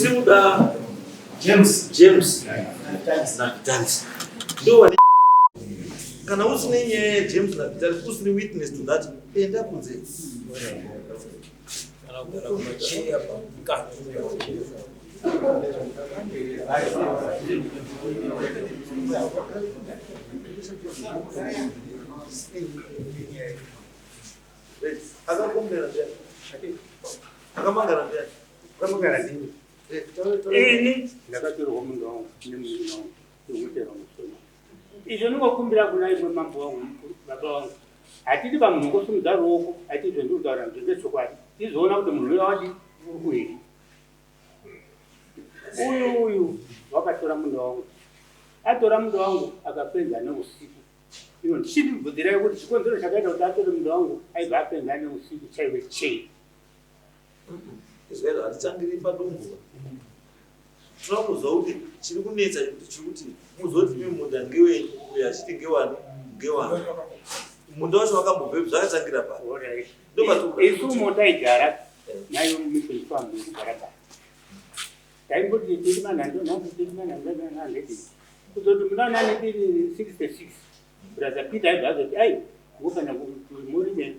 Trimuda James na Vitalis. Ndo kana usine nyaya James na Vitalis, usine witness to that, enda kunze. Kana kugara kumachia pa akamangara ndini ini ndakatoro munhu wangu nemunhu wangu ndimutera musoro izvo ndingokumbira kuna imwe mambo wangu baba wangu hatidi pamunhu ngosumudza ruoko hatidi zvendikutaura ndezvechokwadi tizoona kuti munhu uyo wadi urikuheri uyu wakatora munhu wangu atora munhu wangu akapenza neusiku ino ndichibvunzirai kuti chikonzero chakaita kuti atore munhu wangu aibva apenza neusiku chaiwe chei Israel atitangiri padumbu. Tinokuzoudi chiri kunetsa chikuti muzoti munda ngewe uya chiti ngewani. Munda wacho wakambobve zvakatangira pa. Ndoba isumo taigara nayo mission farm kugara pa. Taimboti tiri manhando na lady. Kuzoti muna nani tiri 66. Brother Peter aibva ai ngofana muri ne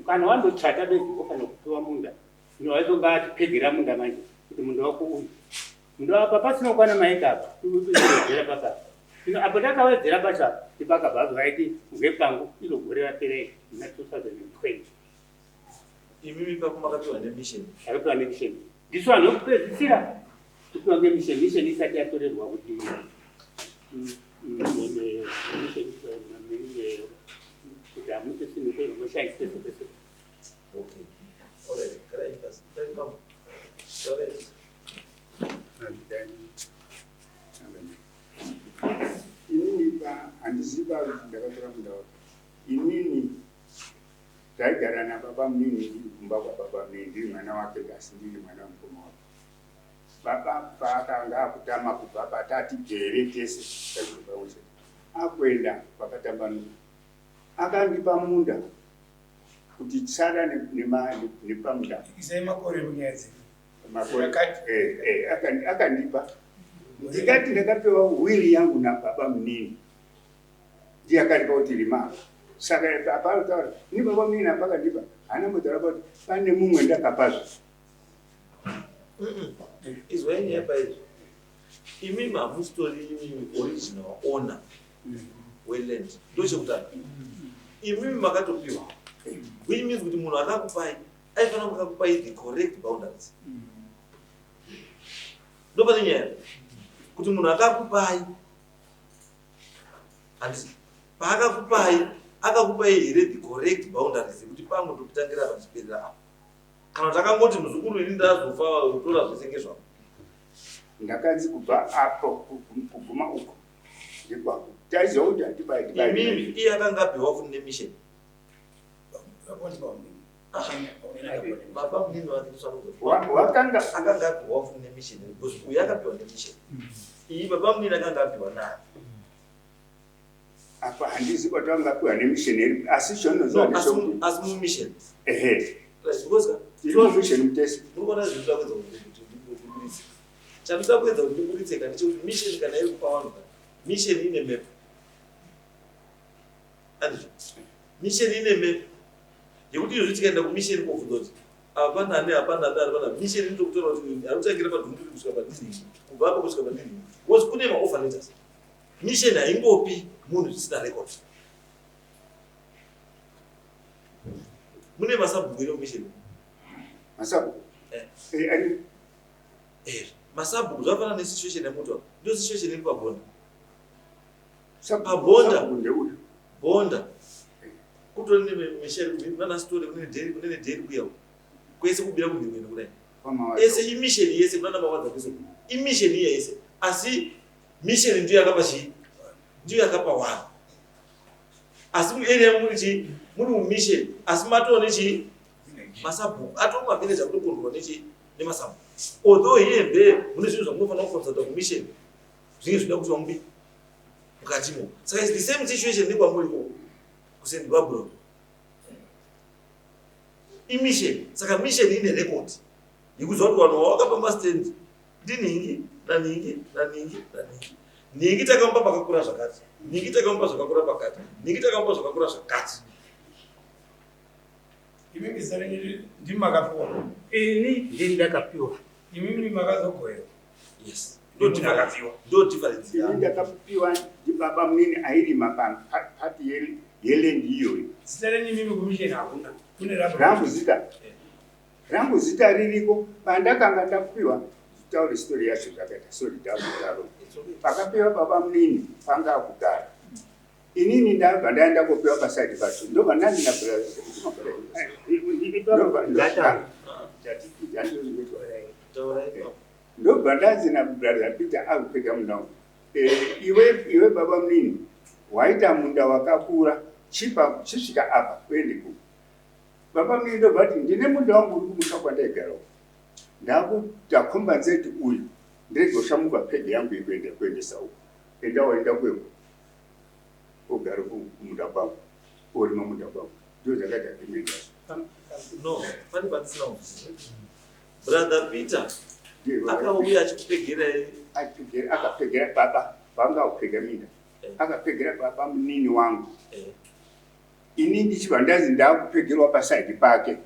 kana wandochata bezi ngofana kupiwa munda. Ndinowaizonga atipegera munda manje kuti munda wako uyu munda wapa pasina kwana maika apa tikuwedzera basa ino apo takawedzera basa tipakabva vaiti ngepangu ilogore rapere na 2020 imimi pakumakapiwa nemission akapiwa nemission ndiso anokupedzisira kupiwa ngemission isati yatorerwa kuti kuti amuse sinhu kwezvinoshaisese pese. Okay. All right. Can I come? Sorry. Inini handiziva kuti ndakatora munda wako. Inini taigara nababa munini ndiri kumba kwababa munini ndiri mwana wake gasi ndiri mwana wemukoma wake. Baba paakanga akutama kubva patati jere tese takuba wese. Akuenda pakatambanuka. Akandipa munda kuti tsara nepamunda. Isai makore munyadzi. Makore akandipa. Ndikati ndakapewa wili yangu na baba munini. Ndiye akanipa kuti rima. Saka apataura ni baba munini apakandipa. Hana mudhara kuti pane mumwe ndakapazva. Izweni hapa hizo. Imimi amustori original owner. Wetland. Ndoche kutana. Imimi makatopiwa. Which means kuti munhu akakupai aifana kukakupai the correct boundaries. Ndopa nyaya kuti munhu akakupai and akakupai here the correct boundaries kuti pamwe tokutangira pachipirira apa kana takangoti muzukuru ini ndazofa utora zvesengezva ndakanzi kubva apo kuguma uko ndikwa taizo kuti atibai imimi iye akanga apiwa kune mission baba munini wake wakanga akanga apiwa kune mission because uyu akapiwa nemission iyi baba munini akanga apiwa naye apa handizi kuti wangapiwa nemission asi shono asi mumission because mission mtesi mukona zvinhu zvakwenza kuti ndiburitse chamusa kuedza kuti ndiburitse kana chekuti mission kana iri kupa vanhu mission ine map andizvo mission ine map yekuti izvo tikaenda kumission kofudoti hapana mission inotokutora kuti arikutangira padhumuri kusvika padini kubva apa kusvika padini because kune maoffer letters mission haingopi munhu zvisina record mune masabhuku ere mission masabu masabhuku zvakafanana nesituation yemoto ndo situation iri pabonda bonda kutori nemisheri kubiri kunana story kunene dheri kuya kwese kubira kunhimweni kudai ese imisheni yese kunana mawadza kwese imisheni iya yese asi misheni ndiyo yakapa chii ndiyo yakapa wanhu asi muarea muri mumisheni asi matone chii masabhuku atomabhineja kutokondorwa nemasabhuku although hiyembe mune zvinhu zvamunofanira kufambisata kumisheni zvinge zvida kuti vamubi mukatimo saka is the same situation nekwamuriko kuzimbabwe imission saka mission ine record yekuziva kuti vanhu vakapa mastand ndinhingi naningi naningi naningi. Ningi takamupa pakakura zvakati, ningi takamupa zvakakura pakati, ningi takamupa zvakakura zvakati. Imimi zare ndi makapiwa. Ini ndakapiwa. Imimi makazogoyo. Yes. Ndo ndakapiwa. Ndo difference. Ini ndakapiwa ndi baba munini airima pati yelendi iyoyo. Zita renyu mimi kumisheni hakuna. Kune rangu zita ririko pandakanga ndapiwa tauri story yacho zvakaita sorry daro. Pakapiwa baba munini panga kugara. Inini ndabva ndaenda kopiwa paside pacho. Ndo vanani na ndobva ndanzi nabrother Peter akupfeka munda wangu. Iwe baba munini waita munda wakakura chisvika apa kuende ku. Baba munini ndobva ati ndine munda wangu uri kumusha kwandaigara. Ndakomba nzeti uyu ndegoshamuka pege yangu kuendesa uku. Enda waenda kweko. Ogara kumunda kwangu. Orima munda kwangu. Ndo zvakaita kimenda. No, pani patisina kuziva. Brother Peter akauya achikupegera akapegera baba vanga kupega mina akapegera baba munini wangu ini ndichibva ndazi ndakupegerwa paside pake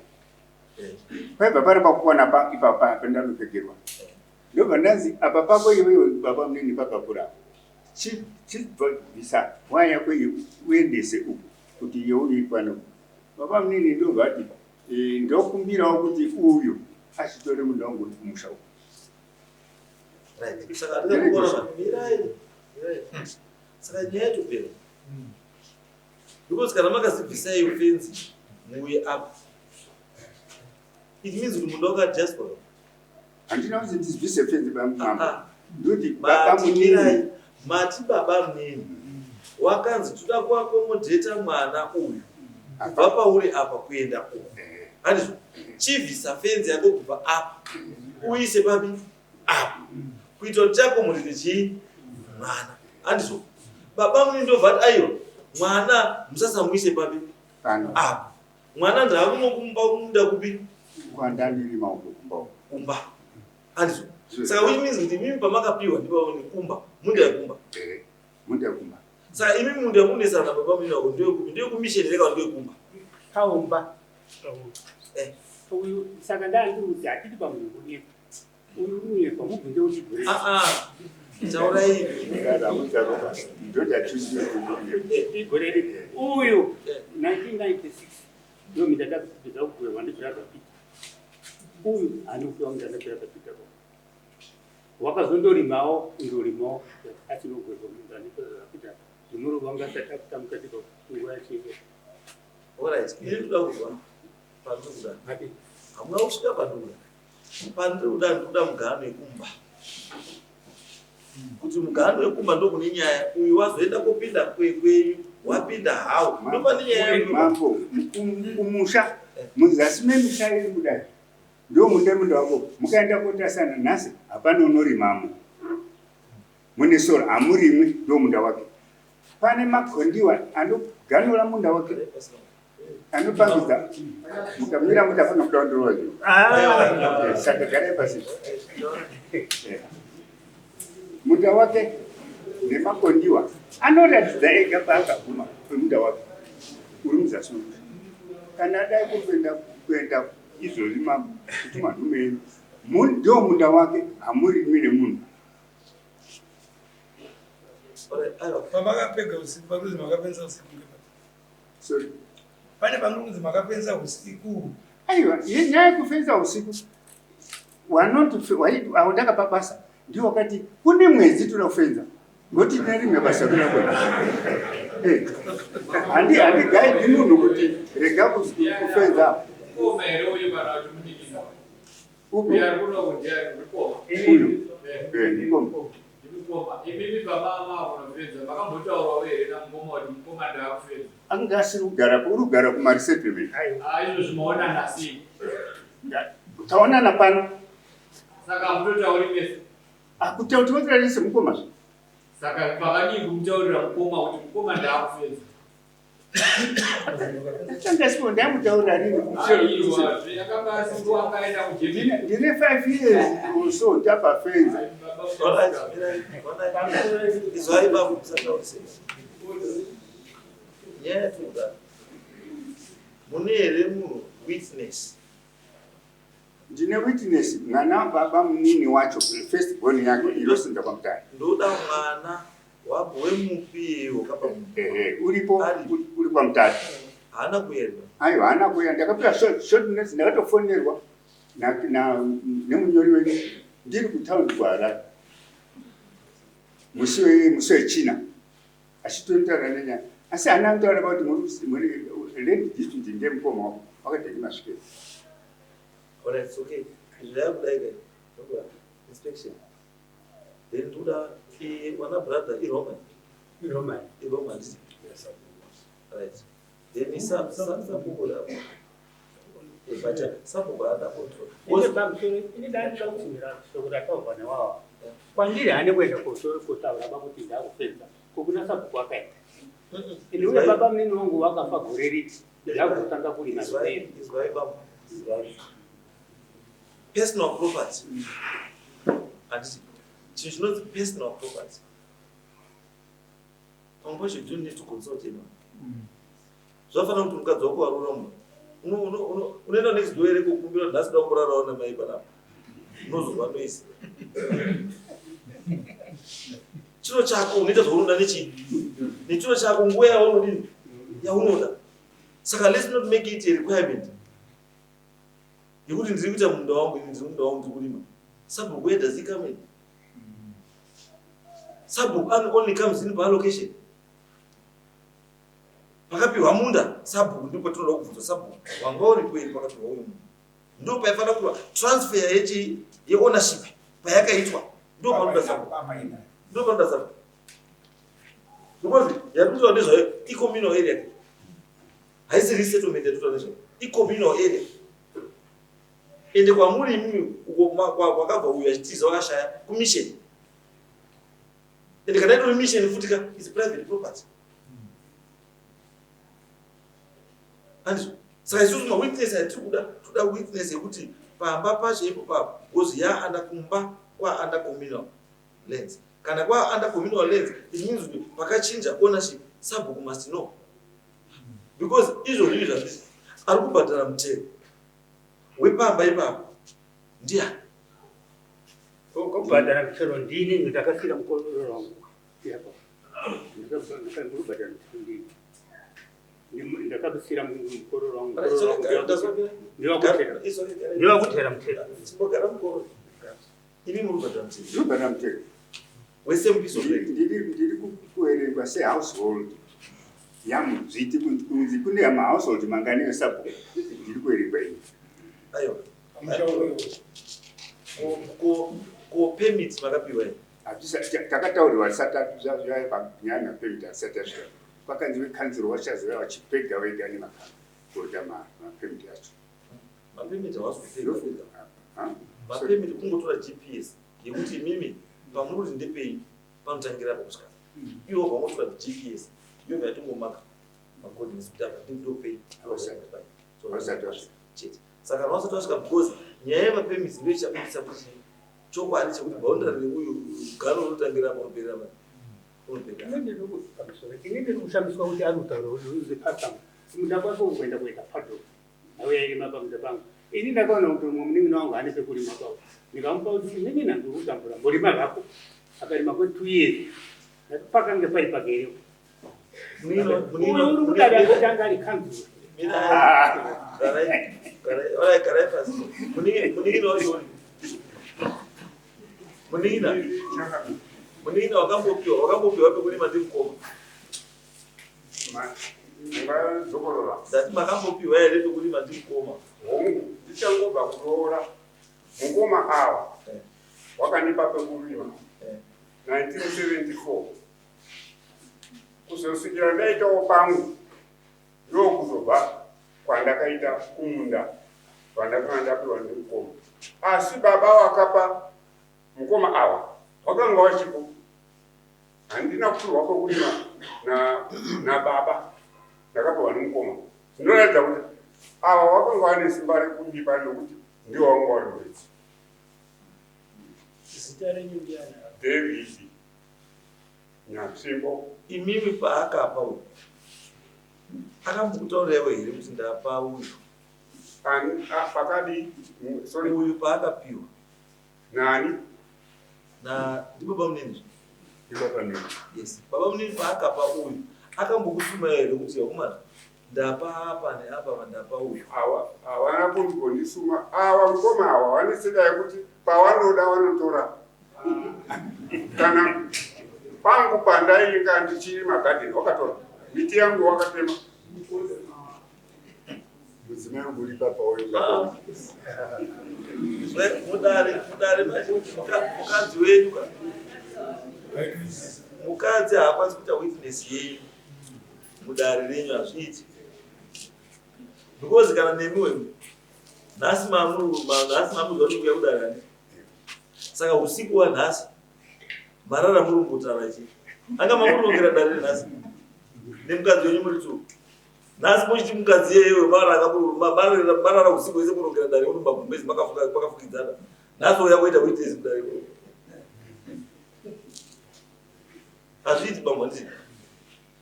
paibva paramba kuona ipapa pandanopegerwa ndobva ndazi apa pako iwewe baba munini pakakura chibvisa waya kwe uendese uku kuti iye uri pano baba munini ndobva ati ndokumbirawo kuti uyu achitore munda wangu uri kumusha uku. Right. Saka ndakubona mirai. Saka nyaya yatopera. Because kana makasibvisai ufenzi muye up. It means kuti mundu waka diaspora. Handina kuti ndizivise fenzi bamama. Ndoti baba munini. Mati baba munini. Wakanzi toda kuakomodheta mwana uyu. Kubva pauri apa kuenda uku. Handizvo. Chivhisa fenzi yako kubva apa. Uise papi apa. Kuitwa chako mulinde chii mwana. Handizvo. Baba munini ndobva aiwa mwana musasamuise papi apa. Mwana ndaakunokumba kumunda kupi kwandandiri kumba. Handizvo. Saka which means kuti mimi pamakapiwa ndipo ni kumba. Munda yakumba. Munda yakumba. Saka imi munda yakunesana na baba munini wako ndio kumisheneleka ndio kumba. Kaumba. Uyu saka ndandiuti atiti pamunhu uye uye pamubvunze kuti taura hivi uyu 1996 ndio midada kupita ukwe wandichiraga pita uyu anokuwa mndana pita wakazondorimawo ndorimawo atinogweva mundani pita zvinoro vanga satakuta mukati nguva yachiko. Alright, ili tudakuva panduda. Hamuna kusvika panduda. Panduda mugano wekumba. Kuti mugano wekumba ndo kune nyaya uyu wazoenda kopinda kwenyu wapinda hawo. Ndo pane nyaya mambo kumusha muzasi memisha iri kudai. Ndio munda wako mukaenda kotasana nhasi hapana unorimamo. Mune sora amurimwi ndio munda wake. Pane makondiwa anoganura munda wake. Anopangidza mukamira mutafana kudondoroza saka gare pasi munda wake nemakondiwa anoratidza ega paakaguma pemunda wake uri muzasi memusha kana adai kuenda izvozvi kuti madume enyu ndio munda wake hamurimwi nemunhu. Pamakapega usiku pakuzi makapenza usiku sorry pane panonzi makapenza usiku. Aiwa, nyaya yekufenza usiku waudaka pabasa ndio wakati kune mwedzi toda kufenza ngoti nerimwe basa toda kuita. Handigaidi munhu kuti rega kufenza. Angasiri kugara kumarisettlement. Taonana pano. Saka mtotauri mese. Akutaurira semukomazve. Saka pakadii kumutaurira mukoma kuti mukoma ndaakufenza. Tanga sipo ndamu taura rini. Yakamba sindu akaenda kujibini. Ndine 5 years so tapa fence. Izwaiba kusakause. Yeah, tuda. Munere mu witness. Ndine witness ngana baba mnini wacho first born yake ilosinda kwa mtani. Ndoda mwana wabwe mupi wakapa Ulipo uli kwa mtani. hana kuyenda. Ayo hana kuyenda ndakapira short notes ndakatofonerwa na nemunyori wenyu ndiri kutauni kwara. Musiwe China. Ashitontara nenya. Asi anamtaura about muri lady district ndemkomo wakati masike. Alright, it's okay. Lab like inspection. Then do that. One brother, Roman. Roman. Yes, right. Then he some people that. But some people are that. Ini ndani kama singira sokura toka na wao. Kwa nini anakwenda kutaura babuti ndio kufenda. Kuna sababu kwa kai. Ile ule baba mnini wangu wakafa kureri. Ndio kutanga kuli na zote. Is very bad. Personal property. And she should not personal property. Compassion, you need to consult him. So if I don't look at the wrong, no, next door, that's not what I want to make. No, what is Chino Chako, need to hold the Nichi. The Chino Chako, where all in Yahuda. So let's not make it a requirement. You wouldn't read them down with his own down to him. Sabu, where does he come in? Sabu only comes in by location. Pakapi Wamunda, Sabu, do patrol of Sabu, Wangori, Pakapi, do Pafana transfer your ownership. Payaka Itwa, do Panda Sabu. Do Panda Sabu. Because you are doing this eco-mino area. I say resettlement, eco-mino area. Ende kwa muri mimi kwa kava uyatiza washa commission. Ende kana ndo mission futika is private property. And so I use my witness to that witness ukuthi pamba pashe ipo pa gozi ya anda kumba kwa anda communal lands. Kana kwa anda communal lands it means pakachinja ownership sabu must know. Because izo leaders arikubhadhara mtego. Wepamba ipapo ndia kubhadhara mtero ndini ndakasira mukoro wangu yapo ndakabhadhara ndini ndakabisira mukoro wangu ndiwa kutera mtero sibogara mukoro ibi murubhadhara mtero wese mbiso ndiri kuerengwa se household yamu zviti kunzi kune yama household mangani esapo ndiri kuerengwa ini. Ayo. Ko permits makapiwa. Atisa takataurwa satatu zvaya panyanya permit asatatu. Pakanzi council washaziva vachipega vega nemakamba kuita permit yacho. Permit wasupega. Permit kungotora GPS yekuti mimi pamuri ndepei panotangira kusvika. Iwo pamotora GPS yobva tongomaka macoordinates kuti apa ndopei wasatatu. Saka wasati wasvika because nyaya yemapermits ndiyo ichabudzisa kuti chokwadi chekuti boundary uyu garo unotangira paunopera unopera. Inenge kushamiswa kuti arutaura uzi custom. Ndakwaso kuenda kuenda padro. Nawe yairima pamuza pangu. Ini ndakaona kuti mumwe wangu ane pekurima pawo. Ndikamupa kuti mimi ndiri kutambura murima rako. Akarima kwe 2 years. Pakange pai pakeri. Munino mudada akatanga ari kanzu. Carai faz. Munina wakambopiwa pekurima ndimukoma. Zokorola. Dati makambopiwa ere pekurima ndimukoma. Ndichangobva kuroora mukoma awa wakanipa pekurima 1974 kuzosvikira ndaitawo pangu ndokuzobva kwandakaita kumunda kwandakanga ndapiwa ndimukoma. Asi baba wakapa mukoma awa wakanga wachipo handina kupirwa pekurima na baba ndakapiwa nomukoma zvinoratidza kuti ava wakanga vane simba rekudipa nokuti ndiwo wanga vari wedzi David Nyasimbo. Imimi paakapa uyu akambokutaurirewo here kuti ndapa uyu pakadi uyu paakapiwa nani ndibaba munini ndibaba munini yes baba munini paakapa uyu akambokusuma here kuti wakomana ndapa apa neapa ndapa uyu havana kumbondisuma ava mukoma ava vane tsika yekuti pavanoda vanotora kana pangu pandainga ndichiri magadheni wakatora miti yangu wakatema mudzimai wangu uri papa mudare mukadzi wenyu mukadzi haakwanisi kuita witness yenyu mudare renyu hazviiti because kana nemiwe nhasi mamuzvarukuya kudare hani saka usiku wanhasi marara muri kutaura chii anga mamurinongera dare renhasi nemukadzi wenyu muri tu nhasi muchiti mukadzi yeyewe marara usiku wese kurongera dare uri magumbezi makafukidzana nhasi uya kuita witness kudare hazviiti bamwandii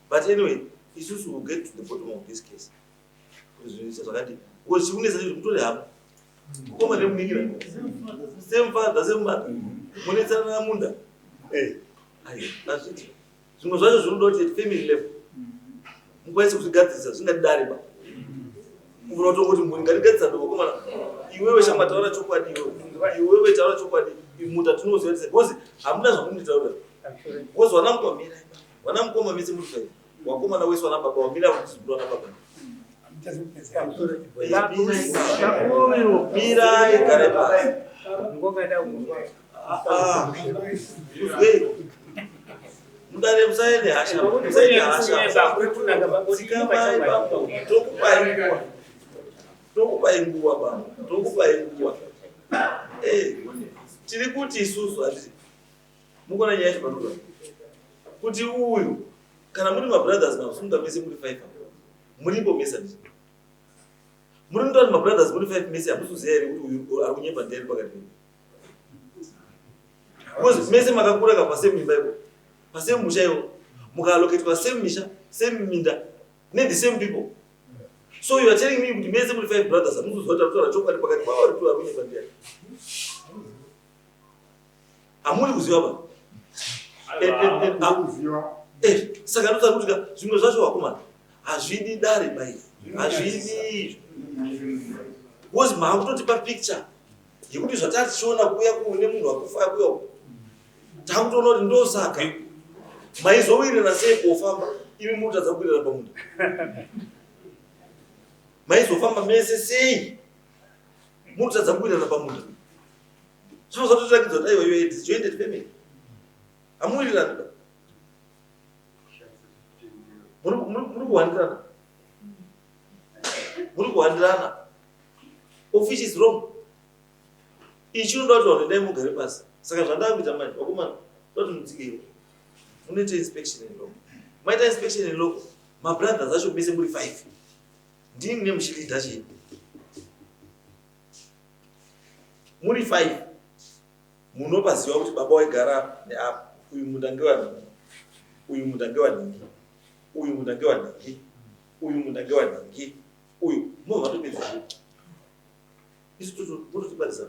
but anyway isusu will get to the bottom of this case kuzvinisa zvakati because chikunesa chiri kutore hama kukoma nemuningira same father same mother munetsana namunda hazviti zvimwe zvacho zvinoda kuti family level mukwanise kuzvigadzirisa zvingadare ba unotongoti mhuri ngatigadzisa ndokomana iwewe shamba taura chokwadi iwewe taura chokwadi muta tinoziva tise because hamuna zvamunitaura because wana mukoma mese muri fai wakomana wese wana baba wamira kuti wana baba mira igare pasi mudare musaine hasha tokupai nguva baba tokupai nguva tiri kuti isusu hatiti mukona nyaya yacho kuti uyu kana muri mabrothers masunga mese muri 5 murimbo mesa ndi muri ndani mabrothers muri 5 mese amusuziya here kuti uyu ari kunyemba ndeni pakati because mese makakura ka paseme mimba ipo paseme musha ipo mukalocate pa same misha same minda ne the same people so you are telling me kuti mese muri 5 brothers amusuziya kuti ari chokwadi pakati pawo ari kunyemba ndeni amuri kuziva ba saka anotaura kuti zvimwe zvacho wakomana hazvidi dare bai hazvidi because maakutotipa picture yekuti zvatati tichiona kuuya kune munhu wakufa kuya takutoona kuti ndosaka maizowirira sei kofamba imi mutadza kuwirira pamunda maizofamba mese sei mutadza kuwirira pamunda zvino zvatotirakidza kuti aiwa iwe joined family amuwirirana muri kuhandirana of which is wrong ichi chinoda kuti vanhu endai mugare pasi saka zvandakuita manje wakomana toti mudzike munoita inspection in law maita inspection in law mabrothers acho mese muri 5 ndini nemuchilidha chii muri 5 munopaziva kuti baba waigara neapa uyu munda ngewanhingi uyu munda ngewanhingi uyu munda ngewanhingi uyu munda ngewanhingi uyu movatopedza isu tototibatsira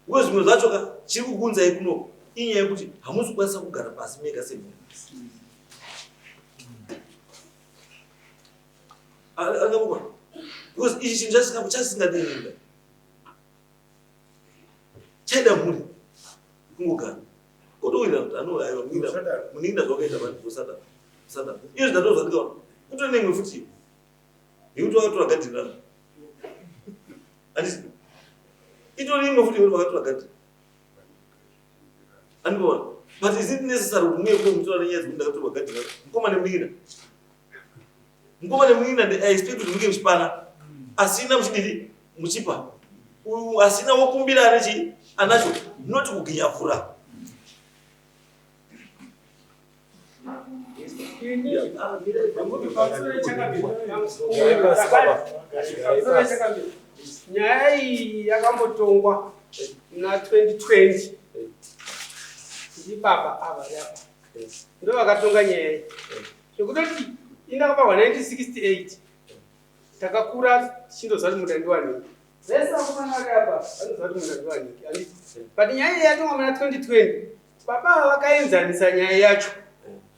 uye zvimwe zvacho chiri kukunzai kuno inyaya yekuti hamusi kukwanisa kugara pasi mega semhuri angamukwana because ichi chinhu chasingadeiida chaida mhuri kungogara kotowirira kuti anoaiwa muningira zvakaita vanhuosada iyo zvidatozvandikaona kutore nemwe futi yekuti wakatora gadhinana handisi itori imwe futi yekuti wakatora gadhini andikuona but is it necessary kuti mwe kuno mutora nenyaya dzekuti ndakatorwa gadhinana mukoma nemuningira aiexpect kuti muke muchipana asina muchidiri muchipa asina wokumbira anechi anacho noti kuginya fura Nyaya iyi yakambotongwa na 2020 ndibaba ava yapa ndo vakatonga nyaya iyi zvekutoti indakabarwa 1968 takakura tichindozva kuti muda ndiwaniki vese vakomana apa vanozva kuti muda ndiwaniki but nyaya iyi yatongwa muna 2020 baba vakaenzanisa nyaya yacho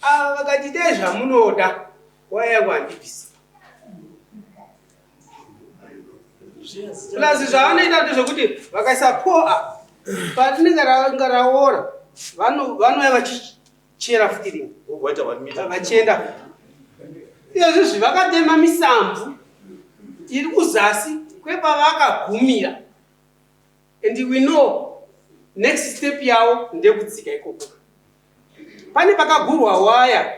ava vakati dai zvamunoda waya yangu handibvisi plus zvavanoita ndezvekuti vakaisa poa parinenge raora vanouya vachichera futi vachienda izvizvi vakatema misambvu iri kuzasi kwepavakagumira and we know next step yavo ndekutsika ikoko pane pakagurwa waya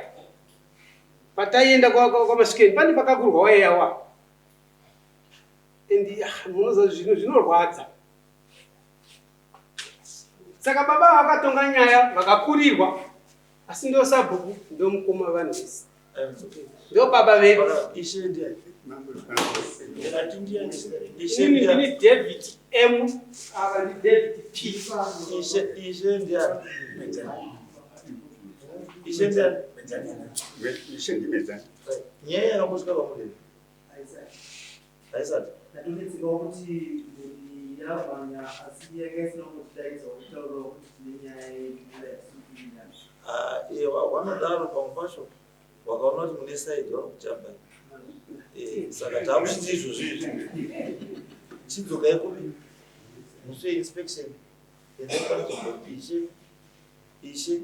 pataienda kwamasvikeni pane pakagurwa waya yawa and munoza zvinhu zvinorwadza saka baba vakatonga nyaya vakakurirwa asi ndo sabhuku ndo mukoma vanhu vese ndo baba vedu ini David M ava ndi David P nyaya yakambosvika pamudeni haisati ndatonetsigawo kuti yavhanya asi yakaisina kutidaidzwa kutaurawo kuti tine nyaya yesukuinya vanodaro pamufasho wakaona kuti mune saidi vakutamba saka takuchiti izvozvo izvi chidzokai kupi muswe inspection ishe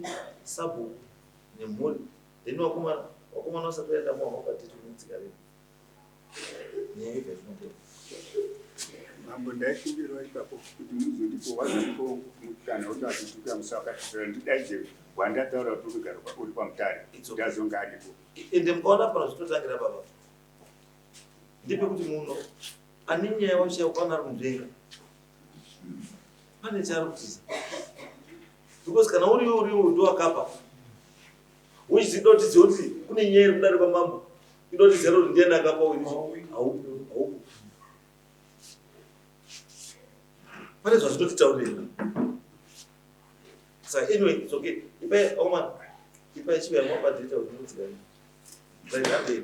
sabhuku nemhuri then wakomana vasati vaenda mavakatiti unotsigarei nyaya izvezvinoteva mambo ndaikumbirwa ipapo kuti muzondipo wazondipo mukana kuti atituka musakatira ndidaidze wandataura kuti uri pamutare ndazonga adipo ende mukaona pano zvitotangira baba ndepekuti muno ane nyaya wacho yakwana ari mudenga pane chaari kutiza because kana uriwo ndowakapa uchiziva kuti tizive kuti kune nyaya iri kudari kwamambo inotiziva kuti ndiye ndakapa haupo pane zvazvinotitaurira saka anyway it's okay ipai chivyamwa padhita kuti ndinotsigai